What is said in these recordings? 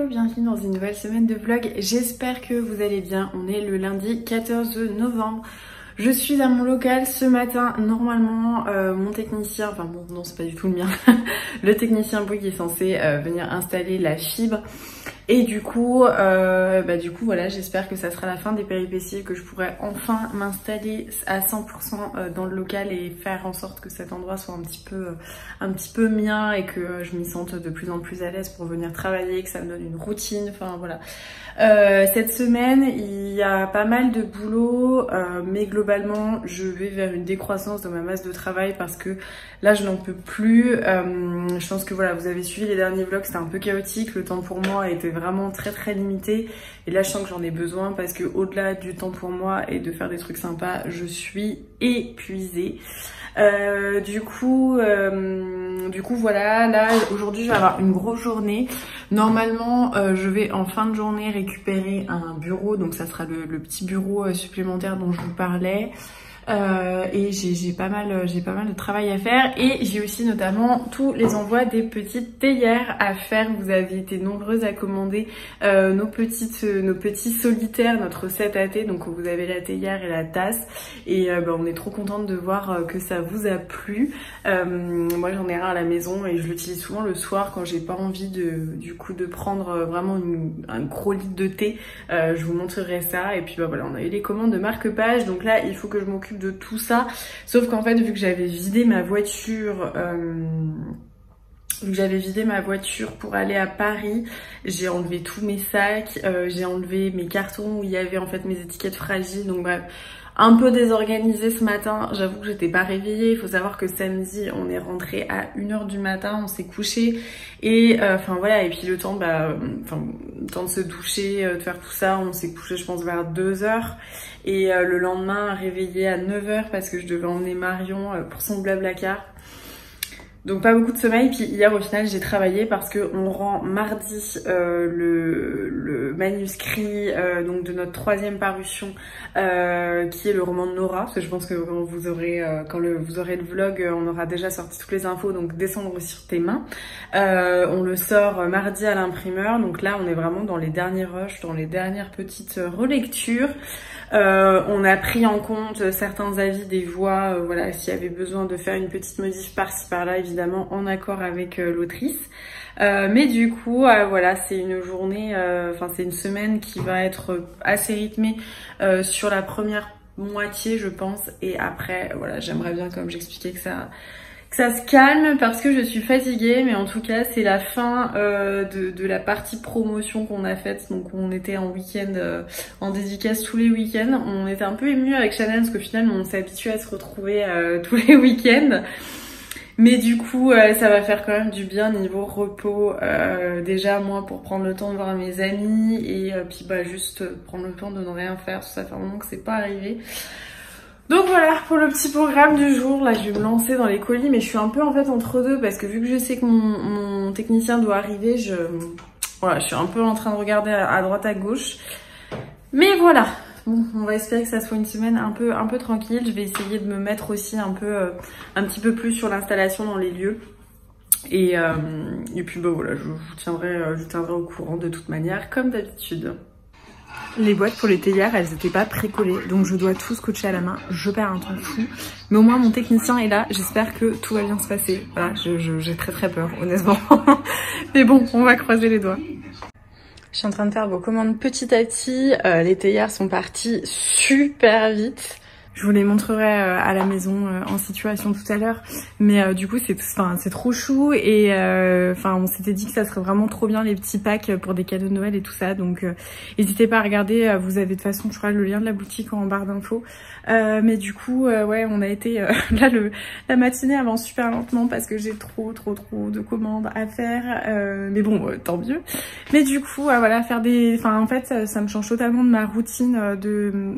Hello, bienvenue dans une nouvelle semaine de vlog. J'espère que vous allez bien. On est le lundi 14 novembre. Je suis à mon local ce matin. Normalement, mon technicien, enfin bon, non, c'est pas du tout le mien, le technicien Bouygues est censé venir installer la fibre. Et du coup, voilà, j'espère que ça sera la fin des péripéties, que je pourrai enfin m'installer à 100% dans le local et faire en sorte que cet endroit soit un petit peu mien et que je m'y sente de plus en plus à l'aise pour venir travailler, que ça me donne une routine, enfin voilà. Cette semaine, il y a pas mal de boulot, mais globalement, je vais vers une décroissance de ma masse de travail parce que là, je n'en peux plus. Je pense que voilà, vous avez suivi les derniers vlogs, c'était un peu chaotique. Le temps pour moi était vraiment très limité. Et là, je sens que j'en ai besoin parce que au-delà du temps pour moi et de faire des trucs sympas, je suis épuisée. Du coup voilà, là aujourd'hui je vais avoir une grosse journée. Normalement je vais en fin de journée récupérer un bureau, donc ça sera le petit bureau supplémentaire dont je vous parlais. Et j'ai pas mal de travail à faire, et j'ai aussi notamment tous les envois des petites théières à faire. Vous avez été nombreuses à commander nos petits solitaires, notre set à thé. Donc vous avez la théière et la tasse, et on est trop contente de voir que ça vous a plu. Moi j'en ai un à la maison et je l'utilise souvent le soir quand j'ai pas envie de prendre vraiment un gros litre de thé. Je vous montrerai ça. Et puis voilà, on a eu les commandes de marque-page, donc là il faut que je m'occupe de tout ça, sauf qu'en fait vu que j'avais vidé ma voiture pour aller à Paris, j'ai enlevé tous mes sacs, j'ai enlevé mes cartons où il y avait en fait mes étiquettes fragiles, donc bref, un peu désorganisée ce matin. J'avoue que j'étais pas réveillée. Il faut savoir que samedi on est rentré à 1h du matin, on s'est couché, et voilà, et puis le temps le temps de se doucher, de faire tout ça, on s'est couché je pense vers 2h, et le lendemain réveillée à 9h parce que je devais emmener Marion pour son Blablacar. Donc pas beaucoup de sommeil. Puis hier au final j'ai travaillé parce que on rend mardi le manuscrit donc de notre 3e parution, qui est le roman de Nora. Parce que je pense que quand vous aurez le vlog, on aura déjà sorti toutes les infos. Donc Descendre sur tes mains. On le sort mardi à l'imprimeur. Donc là on est vraiment dans les derniers rushs, dans les dernières petites relectures. On a pris en compte certains avis des voix, voilà, s'il y avait besoin de faire une petite modif par-ci par-là, évidemment en accord avec l'autrice. Mais du coup, voilà, c'est une journée, c'est une semaine qui va être assez rythmée sur la première moitié, je pense. Et après, voilà, j'aimerais bien, comme j'expliquais, que ça se calme parce que je suis fatiguée, mais en tout cas c'est la fin de la partie promotion qu'on a faite. Donc on était en week-end, en dédicace tous les week-ends. On était un peu émus avec Chanel parce que finalement on s'est habitué à se retrouver tous les week-ends. Mais du coup ça va faire quand même du bien niveau repos, déjà moi pour prendre le temps de voir mes amis, et puis juste prendre le temps de ne rien faire. Ça fait un moment que c'est pas arrivé. Donc voilà pour le petit programme du jour. Là je vais me lancer dans les colis, mais je suis un peu en fait entre deux parce que vu que je sais que mon technicien doit arriver, je suis un peu en train de regarder à droite à gauche. Mais voilà, bon, on va espérer que ça soit une semaine un peu tranquille. Je vais essayer de me mettre aussi un petit peu plus sur l'installation dans les lieux. Et puis voilà, je vous tiendrai au courant de toute manière comme d'habitude. Les boîtes pour les théières, elles n'étaient pas précollées, donc je dois tout scotcher à la main. Je perds un temps fou, mais au moins mon technicien est là. J'espère que tout va bien se passer. Voilà, j'ai très peur, honnêtement. Mais bon, on va croiser les doigts. Je suis en train de faire vos commandes petit à petit. Les théières sont parties super vite. Je vous les montrerai à la maison en situation tout à l'heure, mais du coup c'est trop chou, et on s'était dit que ça serait vraiment trop bien les petits packs pour des cadeaux de Noël et tout ça, donc n'hésitez pas à regarder. Vous avez de toute façon je crois le lien de la boutique en barre d'infos, mais du coup ouais, on a été là la matinée avance super lentement parce que j'ai trop de commandes à faire, mais bon tant mieux. Mais du coup voilà, faire en fait ça me change totalement de ma routine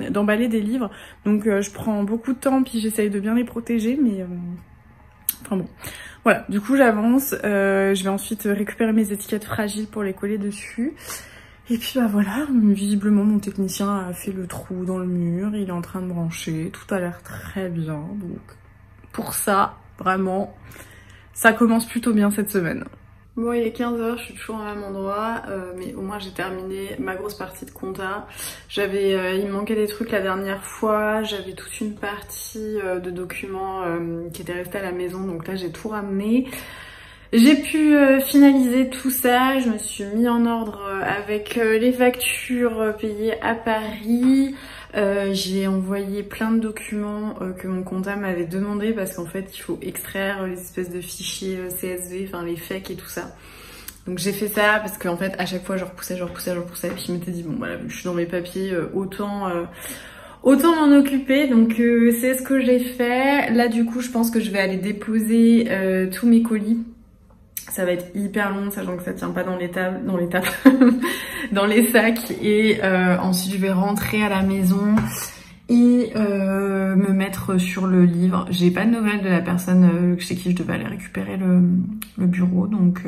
d'emballer des livres, donc je prends beaucoup de temps, puis j'essaye de bien les protéger, mais bon. Voilà, du coup j'avance, je vais ensuite récupérer mes étiquettes fragiles pour les coller dessus. Et puis voilà, visiblement mon technicien a fait le trou dans le mur, il est en train de brancher, tout a l'air très bien. Donc pour ça, vraiment, ça commence plutôt bien cette semaine. Bon, il est 15h, je suis toujours au même endroit, mais au moins j'ai terminé ma grosse partie de compta. Il me manquait des trucs la dernière fois, j'avais toute une partie de documents qui étaient restés à la maison, donc là j'ai tout ramené. J'ai pu finaliser tout ça, je me suis mis en ordre avec les factures payées à Paris. J'ai envoyé plein de documents que mon comptable m'avait demandé parce qu'en fait il faut extraire les espèces de fichiers CSV, enfin les FEC et tout ça. Donc j'ai fait ça parce qu'en fait à chaque fois je repoussais et puis je m'étais dit bon voilà, je suis dans mes papiers, autant m'en occuper. Donc c'est ce que j'ai fait. Là du coup je pense que je vais aller déposer tous mes colis. Ça va être hyper long, sachant que ça tient pas dans les tables, dans les sacs. Et ensuite, je vais rentrer à la maison et me mettre sur le livre. J'ai pas de nouvelles de la personne chez qui je devais aller récupérer le bureau. Donc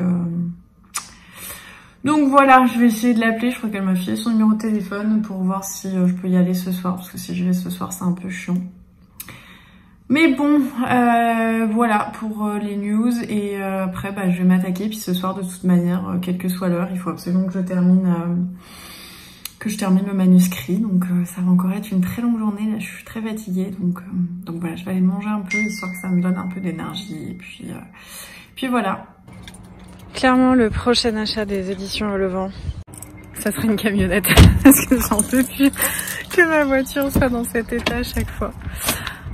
voilà, je vais essayer de l'appeler. Je crois qu'elle m'a filé son numéro de téléphone pour voir si je peux y aller ce soir. Parce que si je vais ce soir, c'est un peu chiant. Mais bon, voilà pour les news et après je vais m'attaquer. Puis ce soir de toute manière, quelle que soit l'heure, il faut absolument que je termine le manuscrit. Donc ça va encore être une très longue journée. Là, je suis très fatiguée, donc voilà, je vais aller manger un peu histoire que ça me donne un peu d'énergie. Et puis voilà. Clairement, le prochain achat des éditions Le Vent, ça sera une camionnette parce que j'en peux plus que ma voiture soit dans cet état à chaque fois.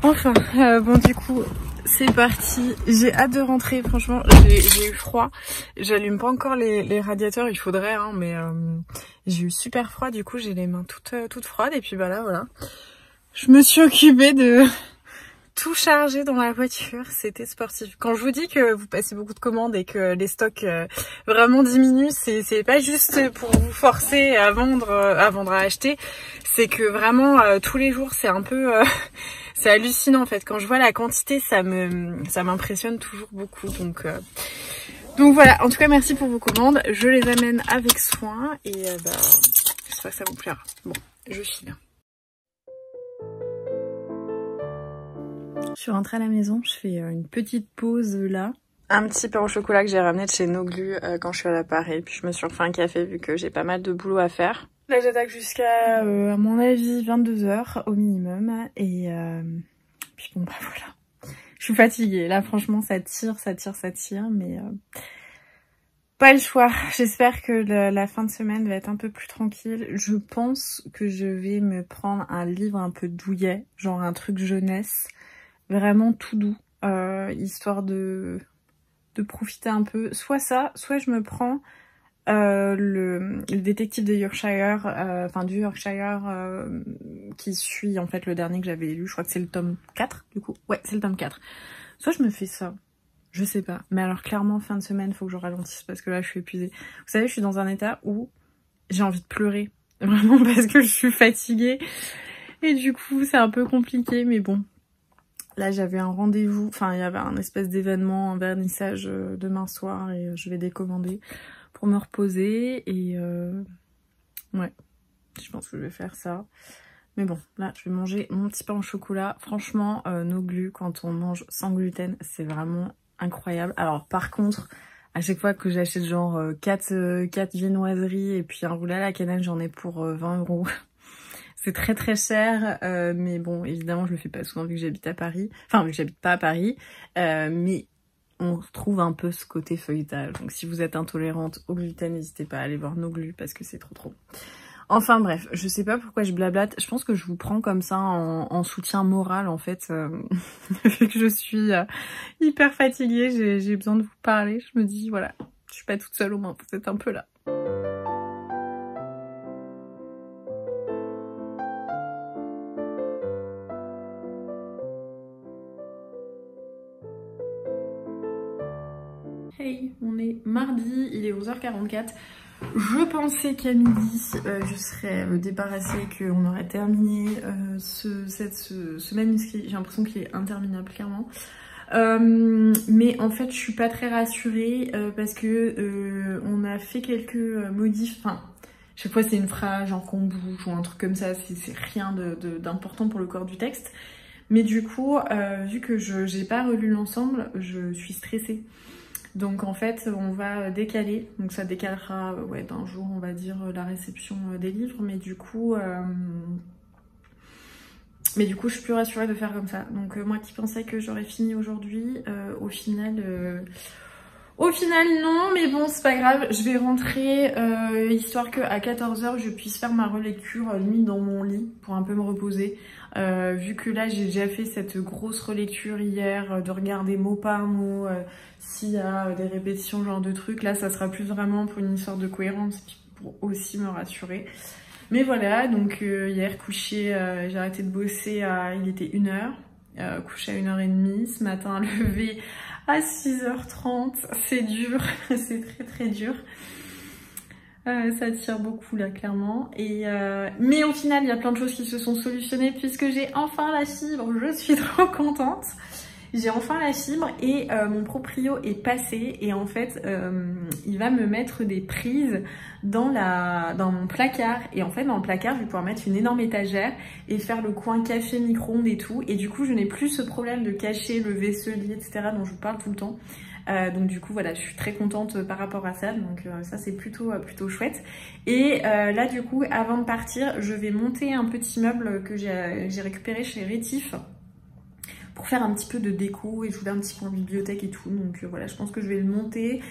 Enfin, bon du coup, c'est parti. J'ai hâte de rentrer, franchement, j'ai eu froid. J'allume pas encore les radiateurs, il faudrait, hein, mais j'ai eu super froid, du coup j'ai les mains toutes froides. Et puis bah là, voilà. Je me suis occupée de tout charger dans la voiture, c'était sportif. Quand je vous dis que vous passez beaucoup de commandes et que les stocks vraiment diminuent, c'est pas juste pour vous forcer à vendre, à acheter. C'est que vraiment tous les jours c'est un peu... c'est hallucinant en fait. Quand je vois la quantité, ça m'impressionne toujours beaucoup. Donc voilà. En tout cas, merci pour vos commandes. Je les amène avec soin et j'espère que ça vous plaira. Bon, je file. Je suis rentrée à la maison. Je fais une petite pause là. Un petit pain au chocolat que j'ai ramené de chez No Glue quand je suis allée à Paris. Puis je me suis refait un café vu que j'ai pas mal de boulot à faire. Là j'attaque jusqu'à, à mon avis, 22h au minimum. Et puis bon bah voilà. Je suis fatiguée. Là franchement ça tire. Mais pas le choix. J'espère que la fin de semaine va être un peu plus tranquille. Je pense que je vais me prendre un livre un peu douillet. Genre un truc jeunesse. Vraiment tout doux. Histoire de profiter un peu. Soit ça, soit je me prends... le détective de Yorkshire, du Yorkshire qui suit en fait le dernier que j'avais lu, je crois que c'est le tome 4 du coup, ouais c'est le tome 4, soit je me fais ça, je sais pas, mais alors clairement fin de semaine faut que je ralentisse parce que là je suis épuisée, vous savez je suis dans un état où j'ai envie de pleurer, vraiment parce que je suis fatiguée et du coup c'est un peu compliqué mais bon. Là j'avais un rendez-vous, il y avait un espèce d'événement, un vernissage demain soir et je vais décommander pour me reposer et ouais, je pense que je vais faire ça. Mais bon, là je vais manger mon petit pain au chocolat. Franchement, No Glue quand on mange sans gluten, c'est vraiment incroyable. Alors par contre, à chaque fois que j'achète genre 4 viennoiseries et puis un roulé à la cannelle, j'en ai pour 20 €. C'est très très cher, mais bon, évidemment je le fais pas souvent vu que j'habite à Paris. Enfin, vu que j'habite pas à Paris, mais on retrouve un peu ce côté feuilletage. Donc si vous êtes intolérante au gluten, n'hésitez pas à aller voir No Glue parce que c'est trop. Enfin bref, je sais pas pourquoi je blablate. Je pense que je vous prends comme ça en soutien moral en fait. Vu que je suis hyper fatiguée, j'ai besoin de vous parler. Je me dis voilà, je suis pas toute seule au moins, vous êtes un peu là. Hey, on est mardi, il est 11h44. Je pensais qu'à midi, je serais débarrassée, qu'on aurait terminé ce manuscrit. J'ai l'impression qu'il est interminable, clairement. Mais en fait, je suis pas très rassurée parce que on a fait quelques modifs. Enfin, chaque fois, c'est une phrase, genre qu'on bouge ou un truc comme ça. C'est rien d'important pour le corps du texte. Mais du coup, vu que j'ai pas relu l'ensemble, je suis stressée. Donc en fait on va décaler, donc ça décalera ouais, d'un jour on va dire la réception des livres, mais du coup je suis plus rassurée de faire comme ça. Donc moi qui pensais que j'aurais fini aujourd'hui, au final non, mais bon c'est pas grave, je vais rentrer histoire qu'à 14 h je puisse faire ma relecture limite dans mon lit pour un peu me reposer. Vu que là j'ai déjà fait cette grosse relecture hier, de regarder mot par mot s'il y a des répétitions, genre de trucs, là ça sera plus vraiment pour une histoire de cohérence puis pour aussi me rassurer. Mais voilà, donc hier couché, j'ai arrêté de bosser, il était 1 h, couché à 1 h 30, ce matin levé à 6 h 30, c'est dur, c'est très dur. Ça tire beaucoup là clairement, mais au final il y a plein de choses qui se sont solutionnées puisque j'ai enfin la fibre, je suis trop contente. J'ai enfin la fibre et mon proprio est passé et en fait il va me mettre des prises dans mon placard, et en fait dans le placard je vais pouvoir mettre une énorme étagère et faire le coin café micro-ondes et tout, et du coup je n'ai plus ce problème de cacher le vaisselier etc dont je vous parle tout le temps. Donc du coup voilà, je suis très contente par rapport à ça, donc ça c'est plutôt chouette. Et là du coup avant de partir je vais monter un petit meuble que j'ai récupéré chez Rétif pour faire un petit peu de déco, et je voulais un petit peu en bibliothèque et tout, donc voilà, je pense que je vais le monter.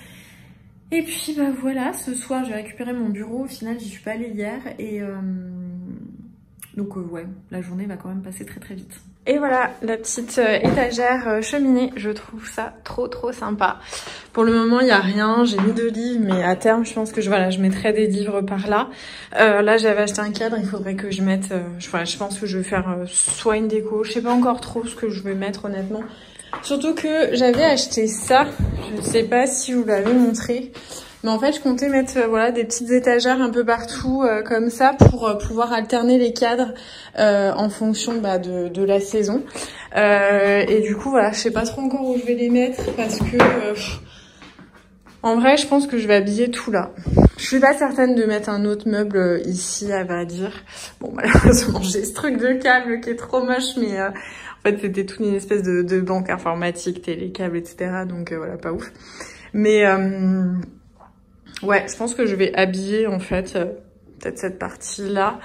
Et puis bah voilà, ce soir j'ai récupéré mon bureau, au final j'y suis pas allée hier, et donc ouais, la journée va quand même passer très vite. Et voilà, la petite étagère cheminée, je trouve ça trop sympa. Pour le moment, il n'y a rien, j'ai mis 2 livres, mais à terme, je pense que je mettrai des livres par là. Là, j'avais acheté un cadre, il faudrait que je mette... je pense que je vais faire soit une déco, je sais pas encore trop ce que je vais mettre honnêtement. Surtout que j'avais acheté ça, je sais pas si vous l'avez montré. Mais en fait, je comptais mettre voilà, des petites étagères un peu partout comme ça pour pouvoir alterner les cadres en fonction de la saison. Et du coup, voilà, je sais pas trop encore où je vais les mettre parce que en vrai, je pense que je vais habiller tout là. Je suis pas certaine de mettre un autre meuble ici, à vrai dire. Bon, malheureusement, j'ai ce truc de câble qui est trop moche, mais en fait, c'était toute une espèce de banque informatique, télécâble, etc. Donc voilà, pas ouf. Mais ouais, je pense que je vais habiller en fait peut-être cette partie-là,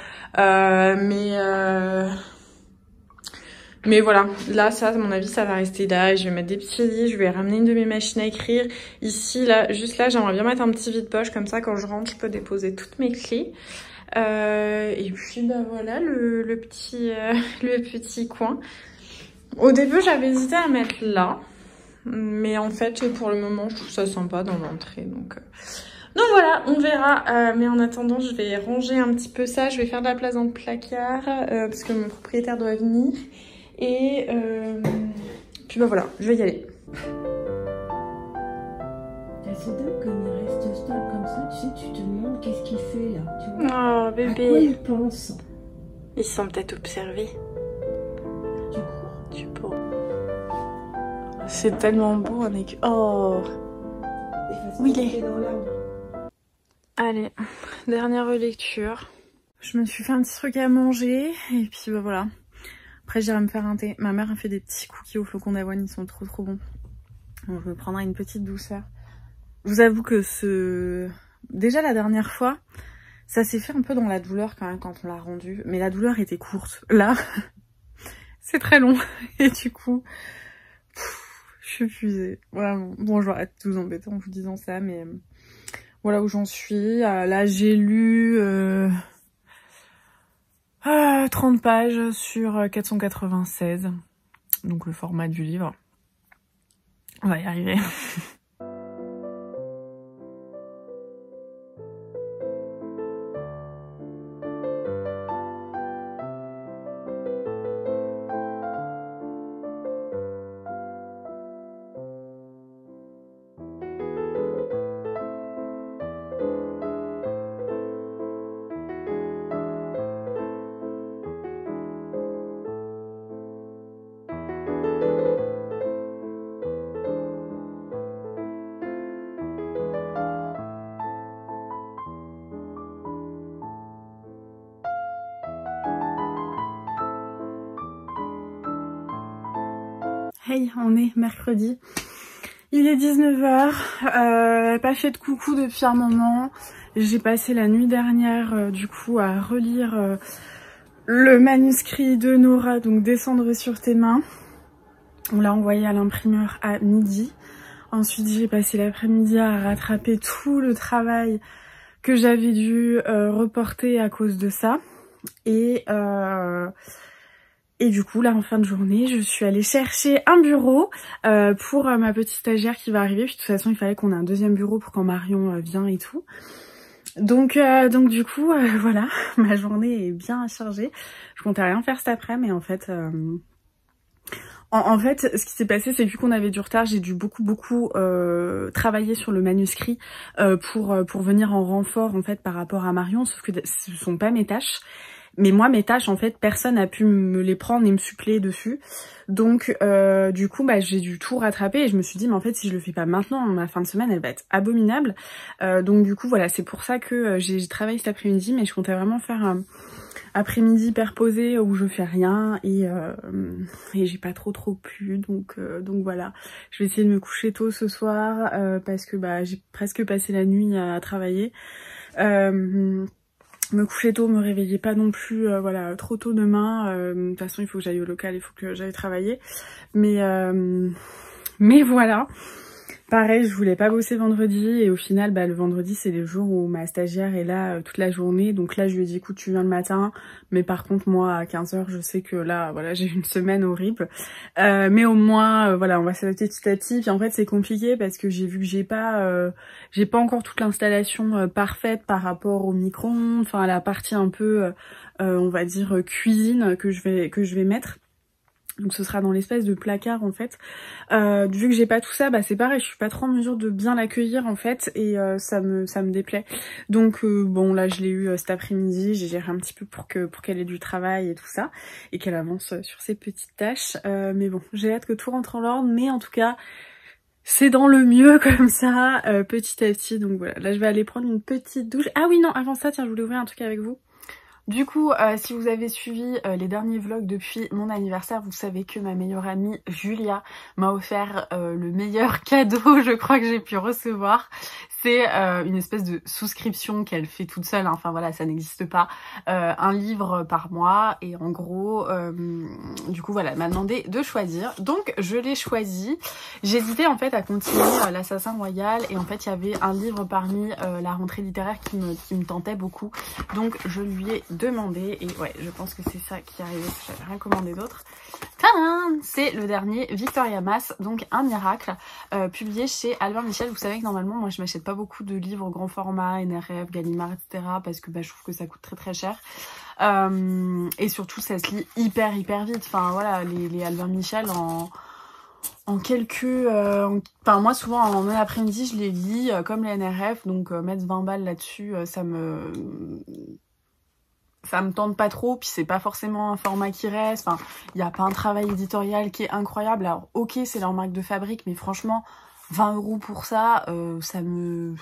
mais voilà, là ça à mon avis ça va rester là. Je vais mettre des petits lits, je vais ramener une de mes machines à écrire. Ici là, juste là, j'aimerais bien mettre un petit vide-poche comme ça quand je rentre, je peux déposer toutes mes clés. Et puis bah voilà le petit coin. Au début j'avais hésité à mettre là, mais en fait pour le moment je trouve ça sympa dans l'entrée, donc voilà, on verra. Mais en attendant, je vais ranger un petit peu ça. Je vais faire de la place dans le placard parce que mon propriétaire doit venir. Et puis bah voilà, je vais y aller. C'est dingue comme il reste stable comme ça. Tu sais, tu te demandes qu'est-ce qu'il fait là. Tu vois, Oh bébé. à quoi il pense? Ils se sont peut-être observés. Tu crois? Tu peux. C'est tellement beau avec. Oh. Où il est? Dans l'arbre. Allez, dernière relecture. Je me suis fait un petit truc à manger et puis bah voilà. Après j'irai me faire un thé. Ma mère a fait des petits cookies au flocon d'avoine, ils sont trop bons. Donc je me prendrai une petite douceur. Je vous avoue que déjà la dernière fois, ça s'est fait un peu dans la douleur quand même quand on l'a rendu. Mais la douleur était courte. Là, c'est très long. Et du coup, je suis épuisée. Vraiment. Bon, je vais arrêter de vous embêter en vous disant ça, mais... Voilà où j'en suis. Là, j'ai lu 30 pages sur 496. Donc le format du livre. On va y arriver. Hey, on est mercredi. Il est 19h, pas fait de coucou depuis un moment. J'ai passé la nuit dernière du coup à relire le manuscrit de Nora, donc Descendre sur tes mains. On l'a envoyé à l'imprimeur à midi. Ensuite j'ai passé l'après-midi à rattraper tout le travail que j'avais dû reporter à cause de ça. Et du coup, là, en fin de journée, je suis allée chercher un bureau pour ma petite stagiaire qui va arriver. Puis de toute façon, il fallait qu'on ait un deuxième bureau pour quand Marion vient et tout. Donc du coup, voilà, ma journée est bien chargée. Je comptais rien faire cet après, mais en fait... En fait, ce qui s'est passé, c'est que vu qu'on avait du retard, j'ai dû beaucoup travailler sur le manuscrit pour venir en renfort en fait par rapport à Marion, sauf que ce sont pas mes tâches. Mais moi, mes tâches, en fait, personne n'a pu me les prendre et me suppléer dessus. Donc, du coup, bah, j'ai dû tout rattraper et je me suis dit, mais en fait, si je le fais pas maintenant, ma fin de semaine, elle va être abominable. Donc, du coup, voilà, c'est pour ça que j'ai travaillé cet après-midi, mais je comptais vraiment faire un après-midi hyper posé où je fais rien et j'ai pas trop plu. Donc voilà, je vais essayer de me coucher tôt ce soir parce que bah, j'ai presque passé la nuit à travailler. Me coucher tôt, me réveiller pas non plus voilà, trop tôt demain. De toute façon, il faut que j'aille au local, il faut que j'aille travailler. Mais voilà. Pareil, je voulais pas bosser vendredi et au final, bah, le vendredi, c'est le jour où ma stagiaire est là toute la journée. Donc là, je lui ai dit, écoute, tu viens le matin. Mais par contre, moi, à 15h, je sais que là, voilà, j'ai une semaine horrible. Mais au moins, voilà, on va s'adapter petit à petit. Puis en fait, c'est compliqué parce que j'ai vu que j'ai pas encore toute l'installation parfaite par rapport au micro-ondes. Enfin, la partie un peu, on va dire, cuisine que je vais mettre. Donc ce sera dans l'espèce de placard en fait. Vu que j'ai pas tout ça, bah c'est pareil, je suis pas trop en mesure de bien l'accueillir en fait et ça me déplaît. Donc bon là je l'ai eu cet après-midi, j'ai géré un petit peu pour qu'elle ait du travail et tout ça et qu'elle avance sur ses petites tâches. Mais bon, j'ai hâte que tout rentre en ordre, mais en tout cas c'est dans le mieux comme ça, petit à petit. Donc voilà, là je vais aller prendre une petite douche. Ah oui non, avant ça, tiens, je voulais ouvrir un truc avec vous. Du coup, si vous avez suivi les derniers vlogs depuis mon anniversaire, vous savez que ma meilleure amie Julia m'a offert le meilleur cadeau, je crois, que j'ai pu recevoir. C'est une espèce de souscription qu'elle fait toute seule, hein. Enfin voilà, ça n'existe pas. Un livre par mois et en gros, du coup voilà, elle m'a demandé de choisir. Donc je l'ai choisi. J'hésitais en fait à continuer l'Assassin Royal et en fait il y avait un livre parmi la rentrée littéraire qui me tentait beaucoup. Donc je lui ai demandé et ouais, je pense que c'est ça qui est arrivé, parce que j'avais rien commandé d'autre. Tadam! C'est le dernier Victoria Mass, donc Un miracle, publié chez Albin Michel. Vous savez que normalement moi je m'achète pas beaucoup de livres grand format, NRF, Gallimard, etc. parce que bah, je trouve que ça coûte très cher. Et surtout ça se lit hyper vite. Enfin voilà, les Albin Michel en quelques... Enfin moi souvent en un après-midi je les lis comme les NRF, donc mettre 20 balles là-dessus, ça me tente pas trop, puis c'est pas forcément un format qui reste, enfin, il y a pas un travail éditorial qui est incroyable. Alors ok, c'est leur marque de fabrique, mais franchement, 20 € pour ça, ça me...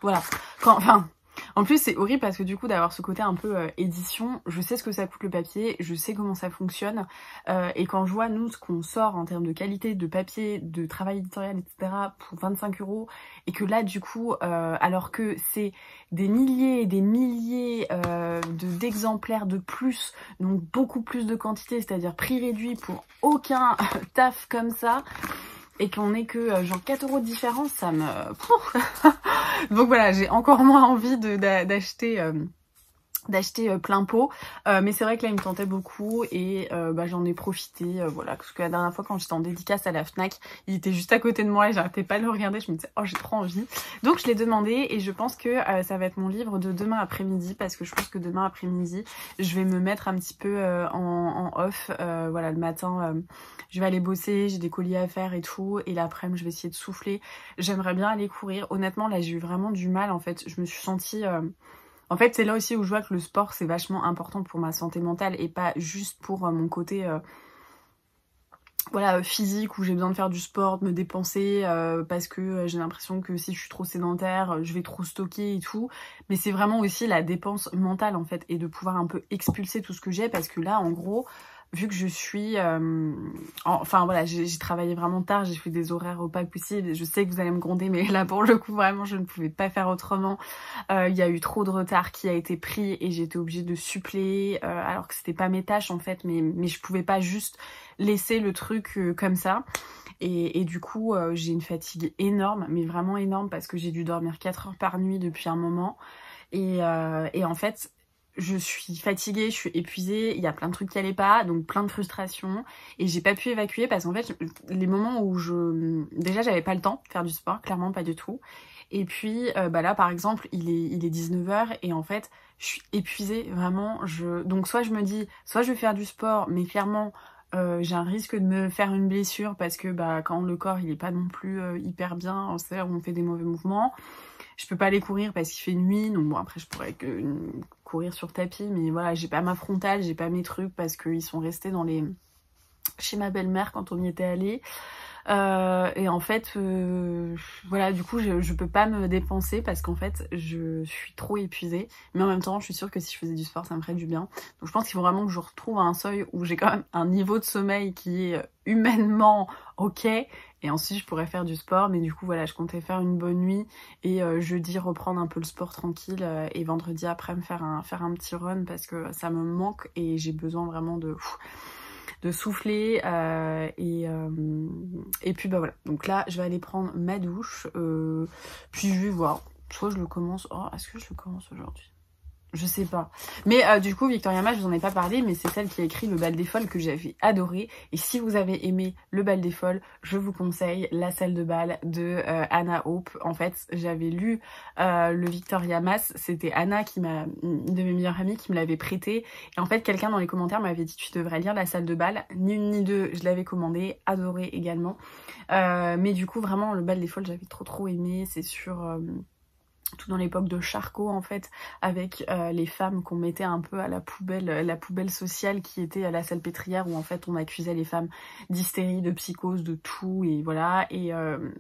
Voilà. Enfin, en plus c'est horrible parce que du coup d'avoir ce côté un peu édition, je sais ce que ça coûte le papier, je sais comment ça fonctionne, et quand je vois nous ce qu'on sort en termes de qualité de papier, de travail éditorial, etc. pour 25 €, et que là du coup, alors que c'est des milliers et des milliers d'exemplaires de plus, donc beaucoup plus de quantité, c'est-à-dire prix réduit pour aucun taf comme ça, et qu'on ait que genre 4 € de différence, ça me... Donc voilà, j'ai encore moins envie d'acheter plein pot, mais c'est vrai que là il me tentait beaucoup et bah, j'en ai profité, voilà, parce que la dernière fois quand j'étais en dédicace à la Fnac, il était juste à côté de moi et j'arrêtais pas de le regarder, je me disais oh j'ai trop envie, donc je l'ai demandé et je pense que ça va être mon livre de demain après-midi, parce que je pense que demain après-midi je vais me mettre un petit peu en off, voilà, le matin je vais aller bosser, j'ai des colis à faire et tout, et l'après-midi je vais essayer de souffler. J'aimerais bien aller courir, honnêtement là j'ai eu vraiment du mal en fait, je me suis sentie... En fait, c'est là aussi où je vois que le sport, c'est vachement important pour ma santé mentale et pas juste pour mon côté voilà, physique, où j'ai besoin de faire du sport, de me dépenser parce que j'ai l'impression que si je suis trop sédentaire, je vais trop stocker et tout. Mais c'est vraiment aussi la dépense mentale en fait, et de pouvoir un peu expulser tout ce que j'ai, parce que là, en gros, vu que je suis... enfin voilà, j'ai travaillé vraiment tard, j'ai fait des horaires au pas possible. Je sais que vous allez me gronder, mais là pour le coup, vraiment, je ne pouvais pas faire autrement. Il y a eu trop de retard qui a été pris et j'ai été obligée de suppléer, alors que c'était pas mes tâches en fait, mais je pouvais pas juste laisser le truc comme ça. Et du coup, j'ai une fatigue énorme, mais vraiment énorme, parce que j'ai dû dormir 4 heures par nuit depuis un moment. Et en fait... je suis fatiguée, je suis épuisée, il y a plein de trucs qui allaient pas, donc plein de frustration, et j'ai pas pu évacuer parce qu'en fait, les moments où déjà j'avais pas le temps de faire du sport, clairement pas du tout, et puis là par exemple, il est 19h et en fait, je suis épuisée, vraiment, donc soit je me dis, soit je vais faire du sport, mais clairement, j'ai un risque de me faire une blessure parce que quand le corps il est pas non plus hyper bien, on fait des mauvais mouvements. Je peux pas aller courir parce qu'il fait nuit, donc bon après je pourrais courir sur tapis, mais voilà, j'ai pas ma frontale, j'ai pas mes trucs parce qu'ils sont restés chez ma belle-mère quand on y était allé. Et en fait, voilà, du coup je peux pas me dépenser parce qu'en fait je suis trop épuisée, mais en même temps je suis sûre que si je faisais du sport ça me ferait du bien. Donc je pense qu'il faut vraiment que je retrouve un seuil où j'ai quand même un niveau de sommeil qui est humainement ok, et ensuite je pourrais faire du sport. Mais du coup voilà, je comptais faire une bonne nuit et jeudi reprendre un peu le sport tranquille, et vendredi après me faire un petit run parce que ça me manque et j'ai besoin vraiment de souffler, et puis voilà, donc là je vais aller prendre ma douche, puis je vais voir, soit je le commence, est-ce que je le commence aujourd'hui? Je sais pas. Mais du coup, Victoria Ma, je vous en ai pas parlé, mais c'est celle qui a écrit Le Bal des Folles que j'avais adoré. Et si vous avez aimé Le Bal des Folles, je vous conseille La Salle de Bal de Anna Hope. En fait, j'avais lu le Victoria Mas, c'était Anna une de mes meilleures amies qui me l'avait prêté. Et en fait, quelqu'un dans les commentaires m'avait dit tu devrais lire La Salle de Bal. Ni une ni deux, je l'avais commandé, adoré également. Mais du coup, vraiment, Le Bal des Folles, j'avais trop aimé. C'est sur... tout dans l'époque de Charcot en fait, avec les femmes qu'on mettait un peu à la poubelle sociale qui était à la Salpêtrière, où en fait on accusait les femmes d'hystérie, de psychose, de tout, et voilà. Et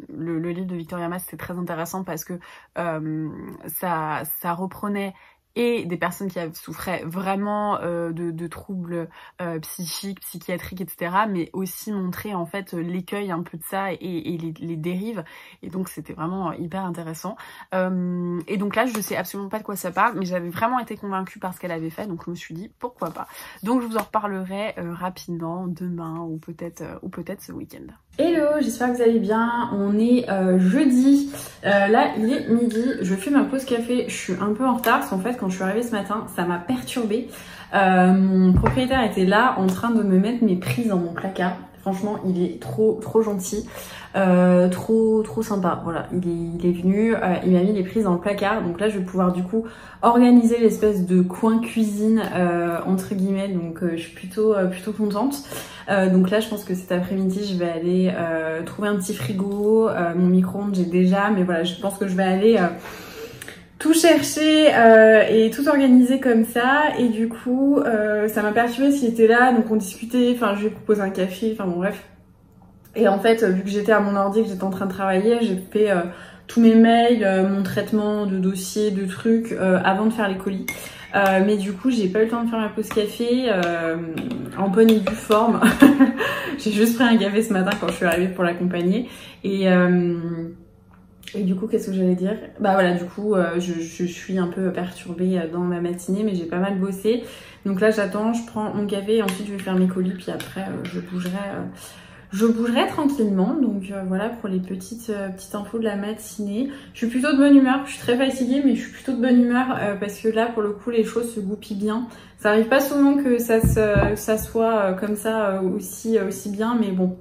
le livre de Victoria Ma, c'était très intéressant parce que ça reprenait et des personnes qui souffraient vraiment de troubles psychiques, psychiatriques, etc. Mais aussi montrer en fait l'écueil un peu de ça et les dérives. Et donc c'était vraiment hyper intéressant. Et donc là je sais absolument pas de quoi ça parle, mais j'avais vraiment été convaincue par ce qu'elle avait fait, donc je me suis dit pourquoi pas. Donc je vous en reparlerai rapidement demain ou peut-être ce week-end. Hello, j'espère que vous allez bien. On est jeudi, là il est midi, je fais ma pause café, je suis un peu en retard parce qu'en fait quand je suis arrivée ce matin ça m'a perturbée. Mon propriétaire était là en train de me mettre mes prises dans mon placard. Franchement il est trop gentil, trop sympa. Voilà, il est venu, il m'a mis les prises dans le placard, donc là je vais pouvoir du coup organiser l'espèce de coin cuisine entre guillemets, donc je suis plutôt contente. Donc là je pense que cet après-midi je vais aller trouver un petit frigo, mon micro-ondes j'ai déjà, mais voilà je pense que je vais aller tout chercher et tout organiser comme ça. Et du coup ça m'a perturbée s'il était là, donc on discutait, enfin je lui ai proposé un café, enfin bon bref. Et en fait vu que j'étais à mon ordi, que j'étais en train de travailler, j'ai fait tous mes mails, mon traitement de dossier, de trucs avant de faire les colis. Mais du coup j'ai pas eu le temps de faire ma pause café en bonne et due forme. J'ai juste pris un café ce matin quand je suis arrivée pour l'accompagner. Et du coup qu'est-ce que j'allais dire? Bah voilà, du coup je suis un peu perturbée dans ma matinée, mais j'ai pas mal bossé. Donc là j'attends, je prends mon café et ensuite je vais faire mes colis, puis après je bougerai tranquillement. Donc voilà pour les petites infos de la matinée. Je suis plutôt de bonne humeur, je suis très fatiguée mais je suis plutôt de bonne humeur parce que là pour le coup les choses se goupillent bien. Ça arrive pas souvent que ça soit comme ça aussi bien, mais bon.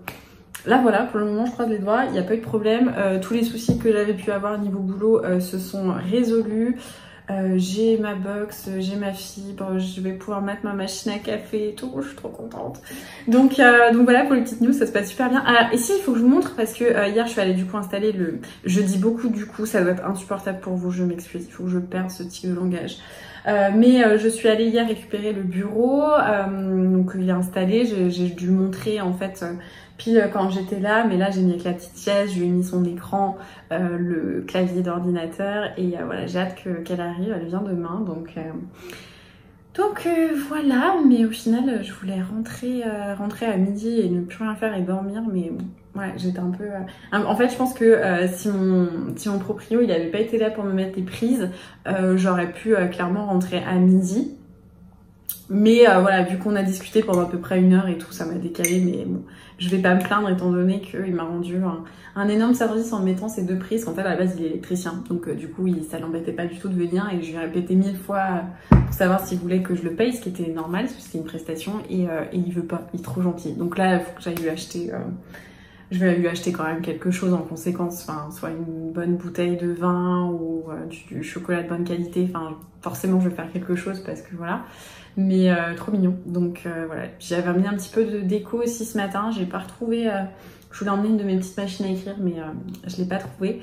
Là voilà, pour le moment je croise les doigts, il n'y a pas eu de problème. Tous les soucis que j'avais pu avoir niveau boulot se sont résolus. J'ai ma box, j'ai ma fibre, je vais pouvoir mettre ma machine à café et tout, je suis trop contente. Donc voilà pour les petites news, ça se passe super bien. Et si, il faut que je vous montre parce que hier je suis allée du coup installer je dis beaucoup du coup, ça doit être insupportable pour vous, je m'excuse, il faut que je perde ce type de langage. Mais je suis allée hier récupérer le bureau, donc il est installé, j'ai dû montrer en fait pile quand j'étais là, mais là j'ai mis avec la petite chaise, je lui ai mis son écran, le clavier d'ordinateur et voilà, j'ai hâte qu'elle arrive, elle vient demain, Donc voilà, mais au final je voulais rentrer à midi et ne plus rien faire et dormir, mais bon, ouais, j'étais un peu... En fait je pense que si mon proprio il avait pas été là pour me mettre les prises, j'aurais pu clairement rentrer à midi. Mais voilà, vu qu'on a discuté pendant à peu près 1 heure et tout, ça m'a décalé, mais bon, je vais pas me plaindre étant donné qu'il m'a rendu un énorme service en mettant ces 2 prises. En fait, à la base, il est électricien, donc du coup, ça l'embêtait pas du tout de venir et je lui ai répété 1000 fois pour savoir s'il voulait que je le paye, ce qui était normal, parce que c'était une prestation, et il veut pas, il est trop gentil. Donc là, il faut que j'aille lui acheter... je vais lui acheter quand même quelque chose en conséquence, enfin, soit une bonne bouteille de vin ou du chocolat de bonne qualité. Enfin, forcément, je vais faire quelque chose parce que voilà. Mais trop mignon. Donc voilà. J'avais amené un petit peu de déco aussi ce matin. J'ai pas retrouvé. Je voulais emmener une de mes petites machines à écrire, mais je l'ai pas trouvée.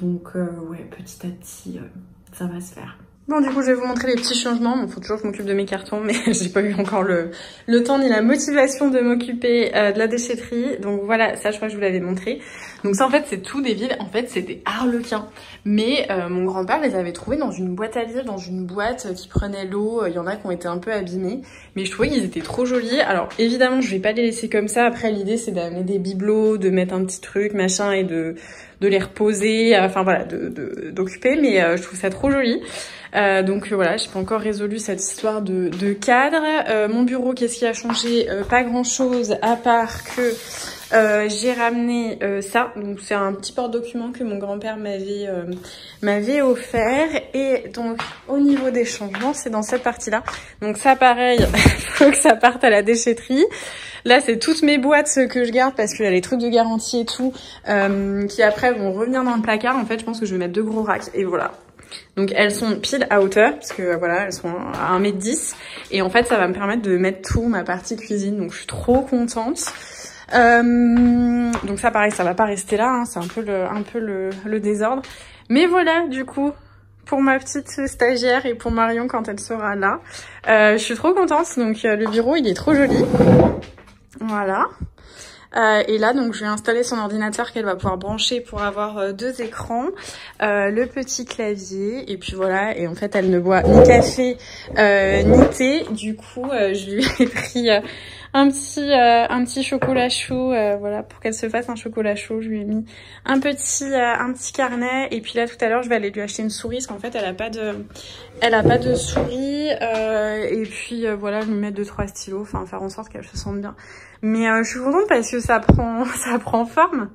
Donc ouais, petit à petit, ça va se faire. Bon, du coup, je vais vous montrer les petits changements. Bon, faut toujours que je m'occupe de mes cartons, mais j'ai pas eu encore le temps ni la motivation de m'occuper de la déchetterie. Donc voilà, ça, je crois que je vous l'avais montré. Donc ça, en fait, c'est tout des villes. En fait, c'est des harlequins. Mais mon grand-père les avait trouvés dans une boîte à livres, dans une boîte qui prenait l'eau. Il y en a qui ont été un peu abîmés. Mais je trouvais qu'ils étaient trop jolis. Alors, évidemment, je vais pas les laisser comme ça. Après, l'idée, c'est d'amener des bibelots, de mettre un petit truc, machin, et de les reposer. Enfin, voilà, d'occuper. Mais je trouve ça trop joli. Donc voilà, j'ai pas encore résolu cette histoire de cadre. Mon bureau, qu'est-ce qui a changé? Pas grand chose à part que j'ai ramené ça. Donc c'est un petit porte-document que mon grand-père m'avait offert. Et donc au niveau des changements, c'est dans cette partie-là. Donc ça pareil, faut que ça parte à la déchetterie. Là, c'est toutes mes boîtes que je garde parce qu'il y a les trucs de garantie et tout qui après vont revenir dans le placard. En fait, je pense que je vais mettre 2 gros racks et voilà. Donc elles sont pile à hauteur, parce que voilà, elles sont à 1m10. Et en fait, ça va me permettre de mettre tout, ma partie cuisine. Donc je suis trop contente. Donc ça, pareil, ça va pas rester là, hein, c'est un peu le désordre. Mais voilà, du coup, pour ma petite stagiaire et pour Marion quand elle sera là. Je suis trop contente. Donc le bureau, il est trop joli. Voilà. Et là, donc, je vais installer son ordinateur qu'elle va pouvoir brancher pour avoir 2 écrans, le petit clavier, et puis voilà. Et en fait, elle ne boit ni café ni thé. Du coup, je lui ai pris un petit chocolat chaud, voilà, pour qu'elle se fasse un chocolat chaud. Je lui ai mis un petit carnet. Et puis là, tout à l'heure, je vais aller lui acheter une souris, parce qu'en fait, elle a pas de souris. Et puis voilà, je lui mets 2-3 stylos, enfin, faire en sorte qu'elle se sente bien. Mais je suis contente parce que ça prend forme.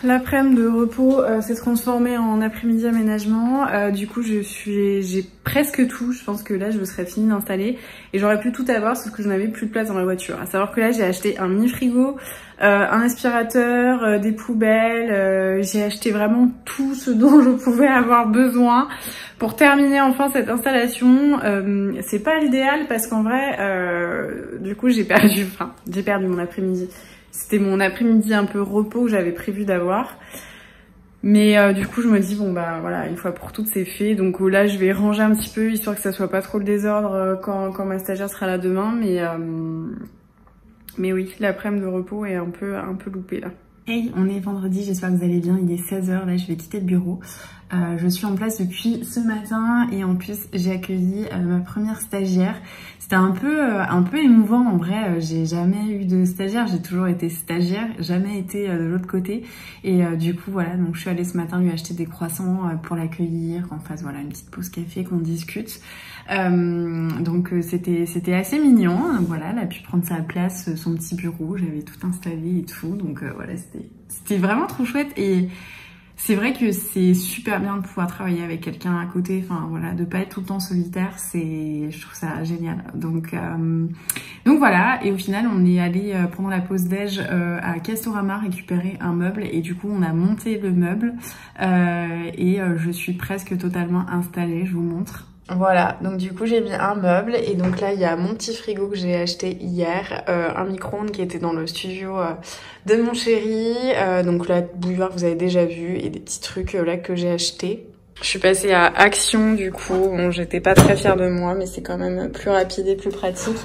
L'après-midi de repos s'est transformé en après-midi aménagement. Du coup, j'ai presque tout. Je pense que là, je me serais fini d'installer et j'aurais pu tout avoir, sauf que je n'avais plus de place dans la voiture. À savoir que là, j'ai acheté un mini frigo, un aspirateur, des poubelles. J'ai acheté vraiment tout ce dont je pouvais avoir besoin pour terminer enfin cette installation. C'est pas l'idéal parce qu'en vrai, du coup, j'ai perdu mon après-midi. C'était mon après-midi un peu repos que j'avais prévu d'avoir. Mais du coup, je me dis, bon bah voilà, une fois pour toutes, c'est fait. Donc là, je vais ranger un petit peu, histoire que ça soit pas trop le désordre quand ma stagiaire sera là demain. Mais oui, l'après-midi de repos est un peu loupé là. Hey, on est vendredi, j'espère que vous allez bien, il est 16h, là je vais quitter le bureau. Je suis en place depuis ce matin et en plus j'ai accueilli ma première stagiaire. C'était un peu émouvant en vrai, j'ai jamais eu de stagiaire, j'ai toujours été stagiaire, jamais été de l'autre côté. Et du coup voilà, donc je suis allée ce matin lui acheter des croissants pour l'accueillir, qu'on fasse voilà une petite pause café, qu'on discute. Donc c'était assez mignon, voilà, elle a pu prendre sa place, son petit bureau, j'avais tout installé et tout, donc voilà, c'était vraiment trop chouette. Et c'est vrai que c'est super bien de pouvoir travailler avec quelqu'un à côté, enfin voilà, de pas être tout le temps solitaire, je trouve ça génial. Donc voilà, et au final on est allé pendant la pause déj à Castorama récupérer un meuble et du coup on a monté le meuble et je suis presque totalement installée, je vous montre. Voilà, donc du coup j'ai mis un meuble et donc là il y a mon petit frigo que j'ai acheté hier, un micro-ondes qui était dans le studio de mon chéri, donc la bouilloire vous avez déjà vu et des petits trucs là que j'ai acheté. Je suis passée à Action du coup, bon j'étais pas très fière de moi mais c'est quand même plus rapide et plus pratique.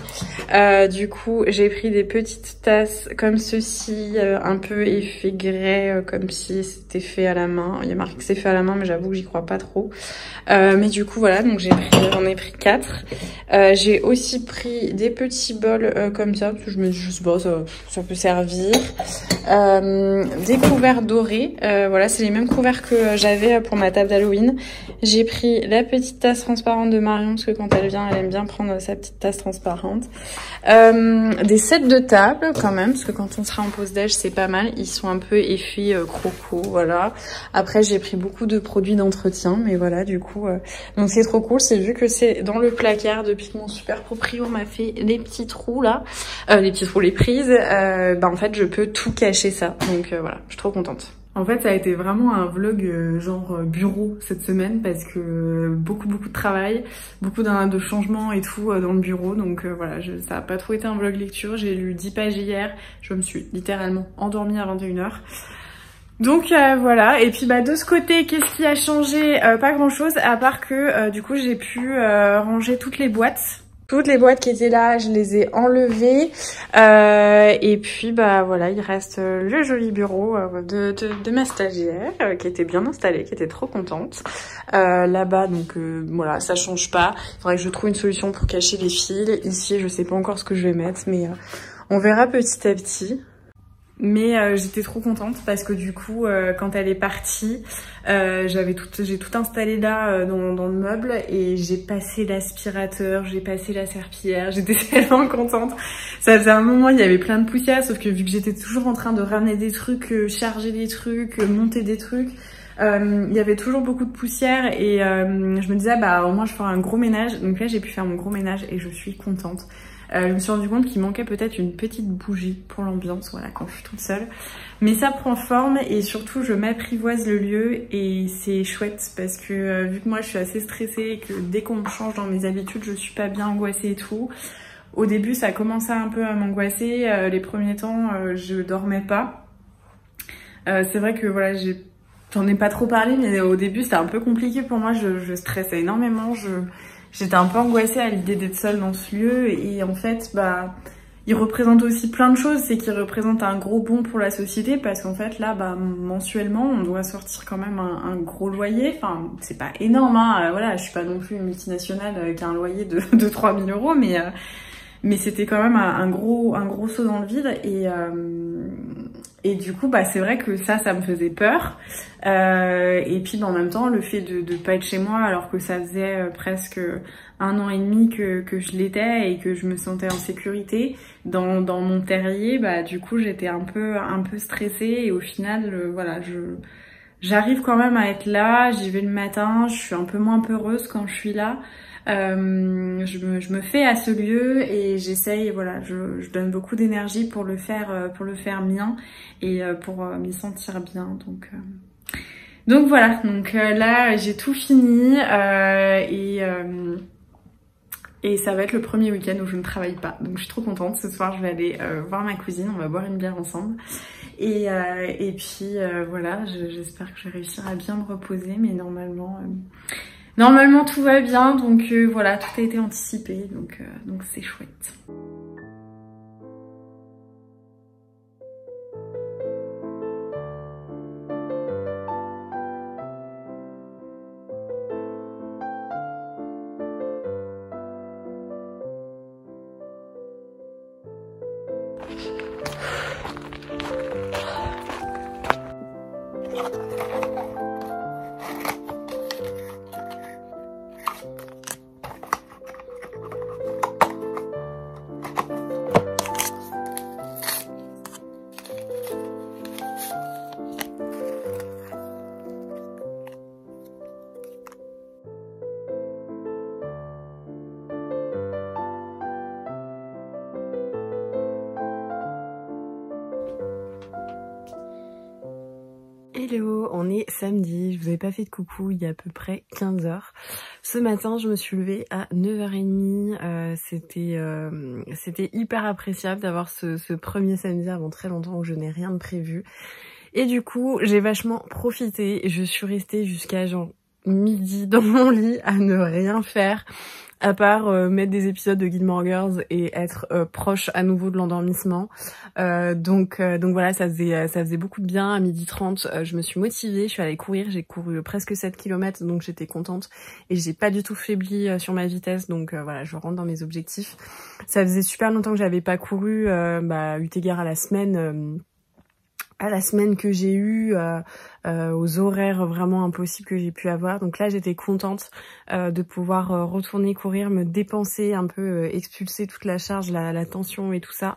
Du coup j'ai pris des petites tasses comme ceci, un peu effet grès, comme si c'était fait à la main. Il y a marqué que c'est fait à la main mais j'avoue que j'y crois pas trop. Mais du coup voilà, donc j'en ai pris 4. J'ai aussi pris des petits bols comme ça, parce que je me dis je sais pas, ça peut servir. Des couverts dorés, voilà c'est les mêmes couverts que j'avais pour ma table d'Halloween. J'ai pris la petite tasse transparente de Marion parce que quand elle vient elle aime bien prendre sa petite tasse transparente. Des sets de table quand même parce que quand on sera en pause déj c'est pas mal, ils sont un peu effets croco, voilà. Après j'ai pris beaucoup de produits d'entretien mais voilà du coup donc c'est trop cool, c'est vu que c'est dans le placard depuis que mon super proprio m'a fait les petits trous là, les prises, en fait je peux tout cacher ça donc voilà, je suis trop contente. En fait, ça a été vraiment un vlog genre bureau cette semaine parce que beaucoup de travail, beaucoup de changements et tout dans le bureau. Donc voilà, ça a pas trop été un vlog lecture. J'ai lu 10 pages hier. Je me suis littéralement endormie à 21h. Donc voilà. Et puis de ce côté, qu'est-ce qui a changé? Pas grand chose à part que du coup j'ai pu ranger toutes les boîtes. Toutes les boîtes qui étaient là, je les ai enlevées. Et puis voilà, il reste le joli bureau de ma stagiaire qui était bien installée, qui était trop contente. Là-bas, donc voilà, ça change pas. Il faudrait que je trouve une solution pour cacher les fils. Ici, je sais pas encore ce que je vais mettre, mais on verra petit à petit. Mais j'étais trop contente parce que du coup, quand elle est partie, j'ai tout installé là dans le meuble et j'ai passé l'aspirateur, j'ai passé la serpillière, j'étais tellement contente. Ça faisait un moment, il y avait plein de poussière, sauf que vu que j'étais toujours en train de ramener des trucs, charger des trucs, monter des trucs, il y avait toujours beaucoup de poussière et je me disais au moins je ferai un gros ménage. Donc là j'ai pu faire mon gros ménage et je suis contente. Je me suis rendu compte qu'il manquait peut-être une petite bougie pour l'ambiance, voilà, quand je suis toute seule. Mais ça prend forme et surtout je m'apprivoise le lieu et c'est chouette parce que vu que moi je suis assez stressée et que dès qu'on me change dans mes habitudes je suis pas bien angoissée et tout. Au début ça commençait un peu à m'angoisser, les premiers temps je dormais pas. C'est vrai que voilà, j'en ai pas trop parlé mais au début c'était un peu compliqué pour moi, je stressais énormément, j'étais un peu angoissée à l'idée d'être seule dans ce lieu et en fait, il représente aussi plein de choses. C'est qu'il représente un gros bond pour la société parce qu'en fait, là, mensuellement, on doit sortir quand même un gros loyer. Enfin, c'est pas énorme, hein. Voilà, je suis pas non plus une multinationale qui a un loyer de 3000 €, mais c'était quand même un gros saut dans le vide et du coup c'est vrai que ça me faisait peur et puis en même temps le fait de pas être chez moi alors que ça faisait presque 1 an et demi que je l'étais et que je me sentais en sécurité dans mon terrier, du coup j'étais un peu stressée et au final voilà, j'arrive quand même à être là, j'y vais le matin, je suis un peu moins peureuse quand je suis là. Je me fais à ce lieu et j'essaye, voilà, je donne beaucoup d'énergie pour le faire mien et pour m'y sentir bien. Donc voilà, donc là j'ai tout fini et ça va être le premier week-end où je ne travaille pas. Donc je suis trop contente. Ce soir je vais aller voir ma cousine, on va boire une bière ensemble. Et puis voilà, j'espère que je vais réussir à bien me reposer, mais normalement tout va bien, donc voilà, tout a été anticipé, donc c'est chouette. Hello, on est samedi, je vous avais pas fait de coucou il y a à peu près 15 h. Ce matin je me suis levée à 9h30, c'était hyper appréciable d'avoir ce premier samedi avant très longtemps où je n'ai rien de prévu. Et du coup j'ai vachement profité, je suis restée jusqu'à genre midi dans mon lit à ne rien faire à part mettre des épisodes de Gilmore Girls et être proche à nouveau de l'endormissement. Donc voilà, ça faisait beaucoup de bien. À 12h30, je me suis motivée, je suis allée courir, j'ai couru presque 7 km, donc j'étais contente et j'ai pas du tout faibli sur ma vitesse, donc voilà, je rentre dans mes objectifs. Ça faisait super longtemps que j'avais pas couru, eu égard à la semaine que j'ai eue, aux horaires vraiment impossibles que j'ai pu avoir. Donc là, j'étais contente de pouvoir retourner courir, me dépenser un peu, expulser toute la charge, la tension et tout ça.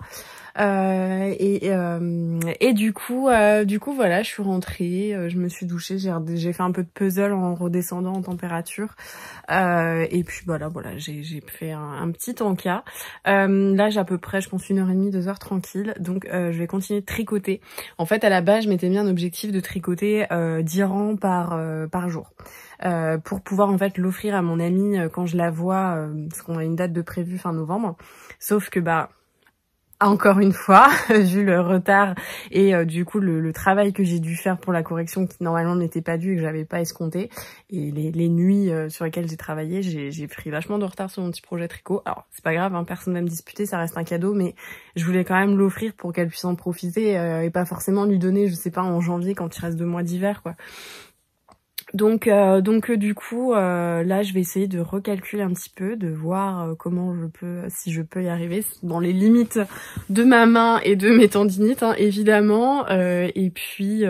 Et du coup voilà, je suis rentrée, je me suis douchée, j'ai fait un peu de puzzle en redescendant en température, et puis voilà, j'ai fait un petit encas. Là j'ai à peu près, je pense 1h30, 2h tranquille, donc je vais continuer de tricoter. En fait à la base je m'étais mis un objectif de tricoter 10 rangs par jour. Pour pouvoir en fait l'offrir à mon amie quand je la vois, parce qu'on a une date de prévue fin novembre, sauf que encore une fois, vu le retard et du coup le travail que j'ai dû faire pour la correction qui normalement n'était pas dû et que j'avais pas escompté, et les nuits sur lesquelles j'ai travaillé, j'ai pris vachement de retard sur mon petit projet tricot. Alors c'est pas grave, hein, personne va me disputer, ça reste un cadeau, mais je voulais quand même l'offrir pour qu'elle puisse en profiter et pas forcément lui donner, je sais pas, en janvier quand il reste 2 mois d'hiver quoi. Donc du coup là je vais essayer de recalculer un petit peu, de voir si je peux y arriver dans les limites de ma main et de mes tendinites hein, évidemment, et puis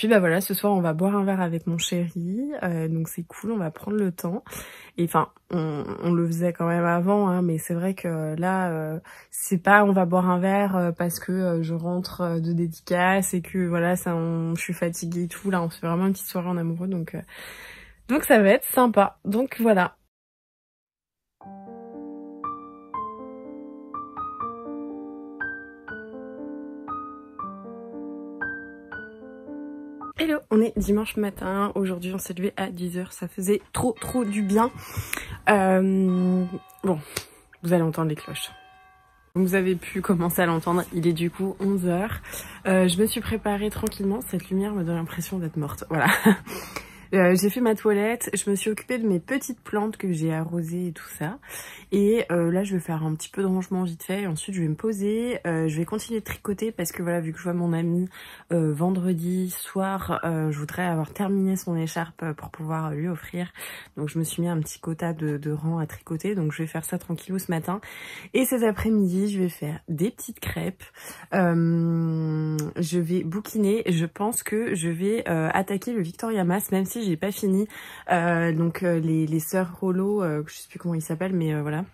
voilà, ce soir on va boire un verre avec mon chéri, donc c'est cool, on va prendre le temps. Et enfin on le faisait quand même avant hein, mais c'est vrai que là c'est pas on va boire un verre parce que je rentre de dédicace et que voilà je suis fatiguée et tout. Là on fait vraiment une petite soirée en amoureux, donc ça va être sympa, donc voilà. Hello, on est dimanche matin, aujourd'hui on s'est levé à 10h, ça faisait trop du bien. Bon, vous allez entendre les cloches. Vous avez pu commencer à l'entendre, il est du coup 11h. Je me suis préparée tranquillement, cette lumière me donne l'impression d'être morte, voilà. J'ai fait ma toilette, je me suis occupée de mes petites plantes que j'ai arrosées et tout ça. Et là je vais faire un petit peu de rangement vite fait et ensuite je vais me poser. Je vais continuer de tricoter parce que voilà, vu que je vois mon amie vendredi soir, je voudrais avoir terminé son écharpe pour pouvoir lui offrir. Donc je me suis mis un petit quota de rang à tricoter, donc je vais faire ça tranquillou ce matin. Et cet après-midi je vais faire des petites crêpes. Je vais bouquiner, je pense que je vais attaquer le Victoria Mass, même si j'ai pas fini les sœurs Rollo, je sais plus comment ils s'appellent, mais voilà.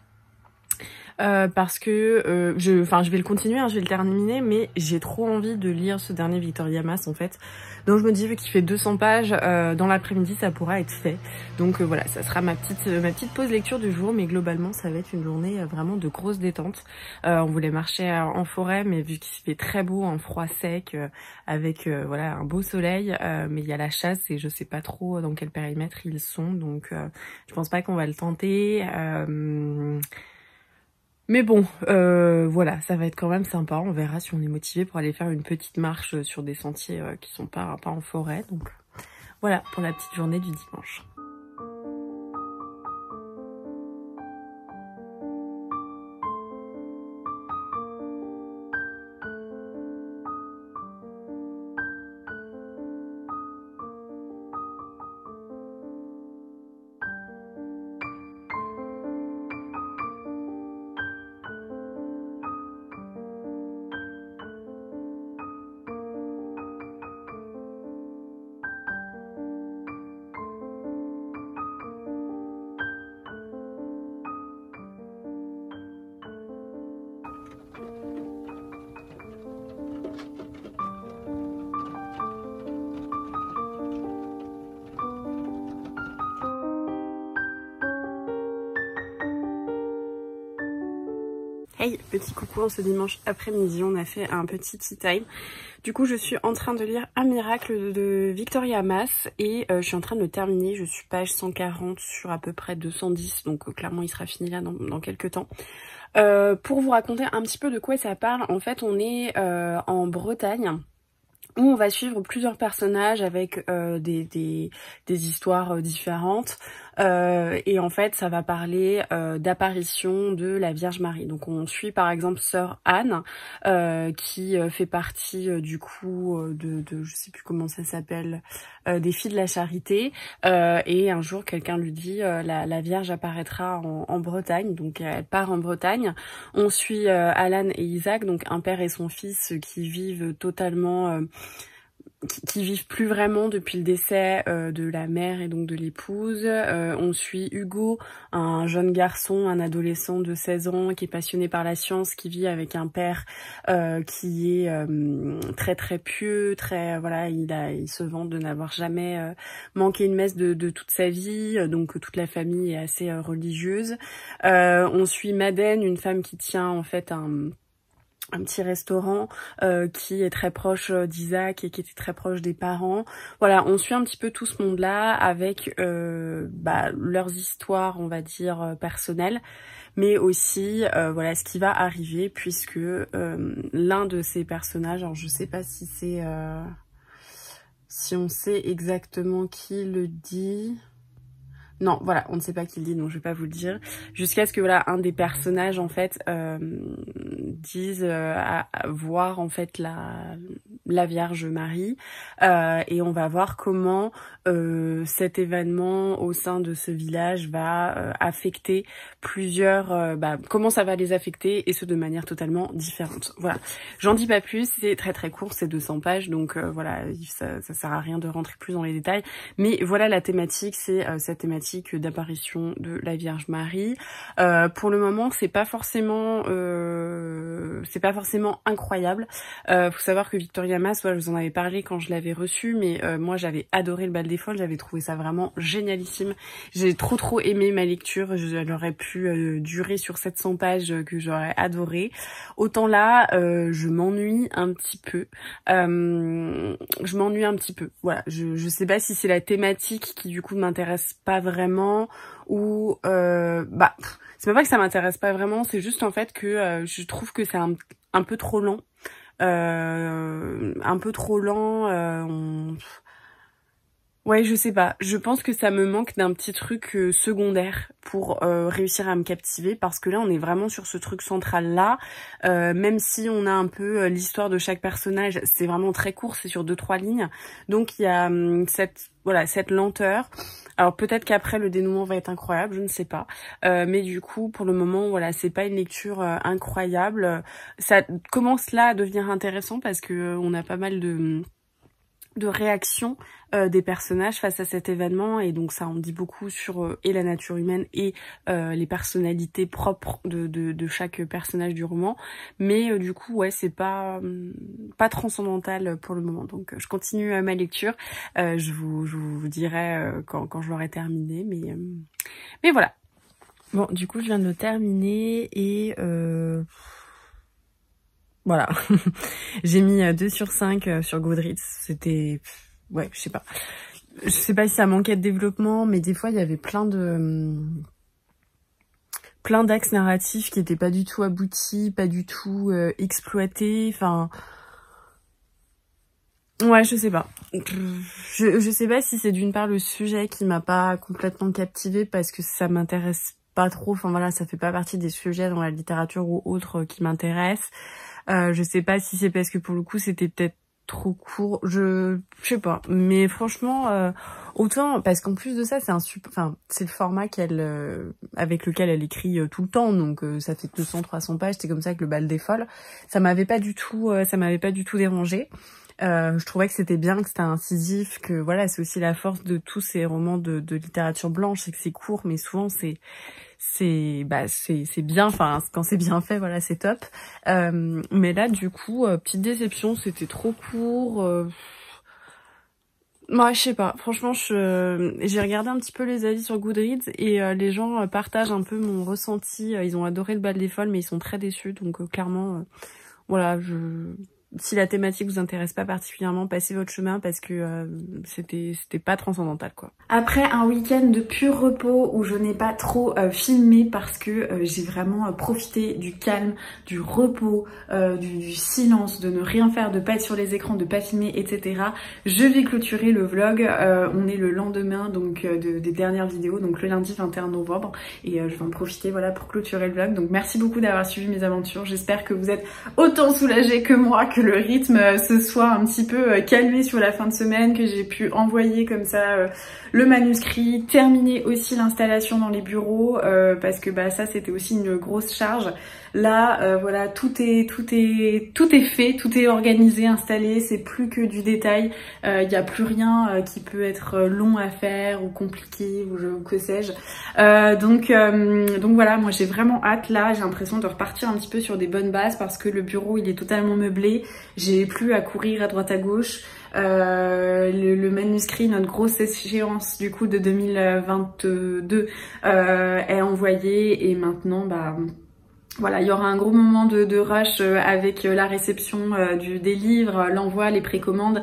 Parce que je vais le continuer, hein, je vais le terminer, mais j'ai trop envie de lire ce dernier Victoria Mass en fait. Donc je me dis, vu qu'il fait 200 pages, dans l'après-midi ça pourra être fait. Donc voilà, ça sera ma petite pause lecture du jour, mais globalement ça va être une journée vraiment de grosse détente. On voulait marcher en forêt, mais vu qu'il fait très beau, en froid sec, avec voilà un beau soleil, mais il y a la chasse et je sais pas trop dans quel périmètre ils sont, donc je pense pas qu'on va le tenter. Mais bon, voilà, ça va être quand même sympa. On verra si on est motivé pour aller faire une petite marche sur des sentiers qui sont pas en forêt. Donc voilà pour la petite journée du dimanche. Hey, petit coucou, en ce dimanche après-midi, on a fait un petit tea time. Du coup, je suis en train de lire Un miracle de Victoria Mass et je suis en train de le terminer. Je suis page 140 sur à peu près 210, donc clairement il sera fini là dans quelques temps. Pour vous raconter un petit peu de quoi ça parle, en fait on est en Bretagne. où on va suivre plusieurs personnages avec des histoires différentes. Et en fait, ça va parler d'apparition de la Vierge Marie. Donc on suit par exemple Sœur Anne, qui fait partie du coup de je sais plus comment ça s'appelle, des Filles de la Charité. Et un jour, quelqu'un lui dit la Vierge apparaîtra en Bretagne. Donc elle part en Bretagne. On suit Alan et Isaac, donc un père et son fils qui vivent totalement... qui vivent plus vraiment depuis le décès de la mère et donc de l'épouse. On suit Hugo, un jeune garçon, un adolescent de 16 ans qui est passionné par la science, qui vit avec un père qui est très très pieux, très voilà, il se vante de n'avoir jamais manqué une messe de toute sa vie, donc toute la famille est assez religieuse. On suit Madeleine, une femme qui tient en fait un petit restaurant qui est très proche d'Isaac et qui était très proche des parents. Voilà, on suit un petit peu tout ce monde-là avec leurs histoires, on va dire, personnelles, mais aussi voilà ce qui va arriver puisque l'un de ces personnages, alors je sais pas si c'est si on sait exactement qui le dit. Non, voilà, on ne sait pas qui le dit, donc je vais pas vous le dire. Jusqu'à ce que voilà, un des personnages en fait dise à voir en fait la Vierge Marie, et on va voir comment cet événement au sein de ce village va affecter plusieurs, comment ça va les affecter et ce de manière totalement différente. Voilà, j'en dis pas plus, c'est très très court, c'est 200 pages, donc voilà, ça sert à rien de rentrer plus dans les détails. Mais voilà la thématique, c'est cette thématique d'apparition de la Vierge Marie. Pour le moment, c'est pas forcément incroyable. Faut savoir que Victoria Mas, je vous en avais parlé quand je l'avais reçu, mais moi j'avais adoré le Bal des Folles, j'avais trouvé ça vraiment génialissime. J'ai trop aimé ma lecture, elle aurait pu durer sur 700 pages que j'aurais adoré. Autant là, je m'ennuie un petit peu. Voilà, je sais pas si c'est la thématique qui du coup m'intéresse pas vraiment ou c'est pas que ça m'intéresse pas vraiment, c'est juste en fait que je trouve que c'est un peu trop lent. Ouais, je sais pas. Je pense que ça me manque d'un petit truc secondaire pour réussir à me captiver, parce que là, on est vraiment sur ce truc central-là. Même si on a un peu l'histoire de chaque personnage, c'est vraiment très court, c'est sur 2-3 lignes. Donc, il y a cette lenteur. Alors, peut-être qu'après, le dénouement va être incroyable, je ne sais pas. Mais du coup, pour le moment, voilà, c'est pas une lecture incroyable. Ça commence là à devenir intéressant parce que on a pas mal de réaction des personnages face à cet événement, et donc ça en dit beaucoup sur et la nature humaine et les personnalités propres de chaque personnage du roman, mais du coup ouais, c'est pas transcendantal pour le moment, donc je continue ma lecture. Je vous dirai quand je l'aurai terminé, mais voilà. Bon, du coup je viens de le terminer et voilà. J'ai mis 2 sur 5 sur Goodreads. C'était... Ouais, je sais pas. Je sais pas si ça manquait de développement, mais des fois, il y avait plein d'axes narratifs qui étaient pas du tout aboutis, pas du tout exploités. Enfin... Ouais, je sais pas. Je sais pas si c'est d'une part le sujet qui m'a pas complètement captivée parce que ça m'intéresse pas trop. Enfin voilà, ça fait pas partie des sujets dans la littérature ou autres qui m'intéressent. Je sais pas si c'est parce que pour le coup c'était peut-être trop court, je sais pas, mais franchement autant parce qu'en plus de ça c'est c'est le format avec lequel elle écrit tout le temps, donc ça fait 200-300 pages, c'est comme ça que le Bal des Folles, ça m'avait pas du tout dérangé. Je trouvais que c'était bien, que c'était incisif, que voilà, c'est aussi la force de tous ces romans de littérature blanche, c'est que c'est court, mais souvent c'est bien, enfin quand c'est bien fait, voilà, c'est top. Mais là du coup petite déception, c'était trop court. Moi je sais pas, franchement j'ai regardé un petit peu les avis sur Goodreads et les gens partagent un peu mon ressenti. Ils ont adoré le Bal des Folles mais ils sont très déçus, donc clairement voilà, si la thématique vous intéresse pas particulièrement, passez votre chemin parce que c'était pas transcendantal quoi. Après un week-end de pur repos où je n'ai pas trop filmé parce que j'ai vraiment profité du calme, du repos, du silence, de ne rien faire, de pas être sur les écrans, de pas filmer, etc. Je vais clôturer le vlog. On est le lendemain donc des dernières vidéos, donc le lundi 21 novembre, et je vais en profiter voilà pour clôturer le vlog. Donc merci beaucoup d'avoir suivi mes aventures. J'espère que vous êtes autant soulagés que moi, que le rythme se soit un petit peu calmé sur la fin de semaine, que j'ai pu envoyer comme ça le manuscrit, terminer aussi l'installation dans les bureaux parce que bah ça c'était aussi une grosse charge. Là voilà, tout est fait, tout est organisé, installé, c'est plus que du détail, il n'y a plus rien qui peut être long à faire ou compliqué ou que sais-je. Donc voilà, moi j'ai vraiment hâte là, j'ai l'impression de repartir un petit peu sur des bonnes bases parce que le bureau il est totalement meublé, j'ai plus à courir à droite à gauche. Le manuscrit, notre grosse échéance du coup de 2022 est envoyé, et maintenant bah voilà, il y aura un gros moment de rush avec la réception des livres, l'envoi, les précommandes.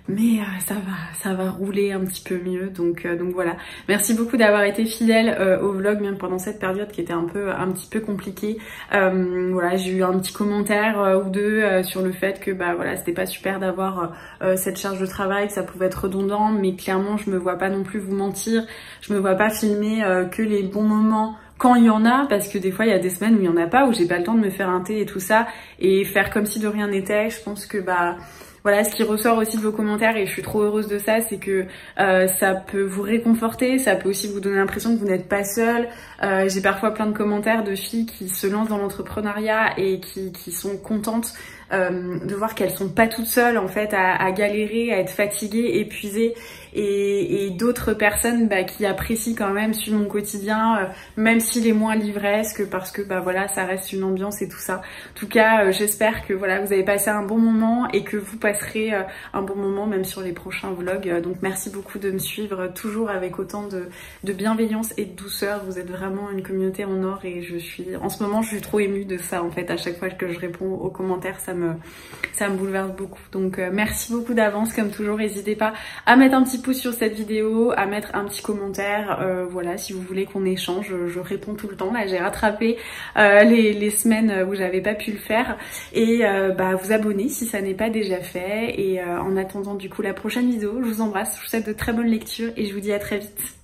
Mais ça va rouler un petit peu mieux, donc voilà. Merci beaucoup d'avoir été fidèle au vlog, même pendant cette période qui était un petit peu compliquée. Voilà, j'ai eu un petit commentaire ou deux sur le fait que bah voilà, c'était pas super d'avoir cette charge de travail, que ça pouvait être redondant, mais clairement je me vois pas non plus vous mentir, je me vois pas filmer que les bons moments quand il y en a, parce que des fois il y a des semaines où il y en a pas, où j'ai pas le temps de me faire un thé et tout ça, et faire comme si de rien n'était. Je pense que bah voilà, ce qui ressort aussi de vos commentaires, et je suis trop heureuse de ça, c'est que ça peut vous réconforter, ça peut aussi vous donner l'impression que vous n'êtes pas seul. J'ai parfois plein de commentaires de filles qui se lancent dans l'entrepreneuriat et qui sont contentes de voir qu'elles sont pas toutes seules en fait à galérer, à être fatiguées, épuisées, et d'autres personnes bah, qui apprécient quand même suivre mon quotidien, même s'il est moins livresque, parce que bah voilà, ça reste une ambiance et tout ça. En tout cas, j'espère que voilà, vous avez passé un bon moment et que vous passerez un bon moment même sur les prochains vlogs. Donc merci beaucoup de me suivre toujours avec autant de bienveillance et de douceur. Vous êtes vraiment une communauté en or, et en ce moment je suis trop émue de ça en fait. À chaque fois que je réponds aux commentaires, ça me bouleverse beaucoup. Donc merci beaucoup d'avance, comme toujours. N'hésitez pas à mettre un petit pouce sur cette vidéo, à mettre un petit commentaire, voilà, si vous voulez qu'on échange. Je réponds tout le temps. Là j'ai rattrapé les semaines où j'avais pas pu le faire, et bah vous abonner si ça n'est pas déjà fait. Et en attendant du coup la prochaine vidéo, je vous embrasse, je vous souhaite de très bonnes lectures et je vous dis à très vite.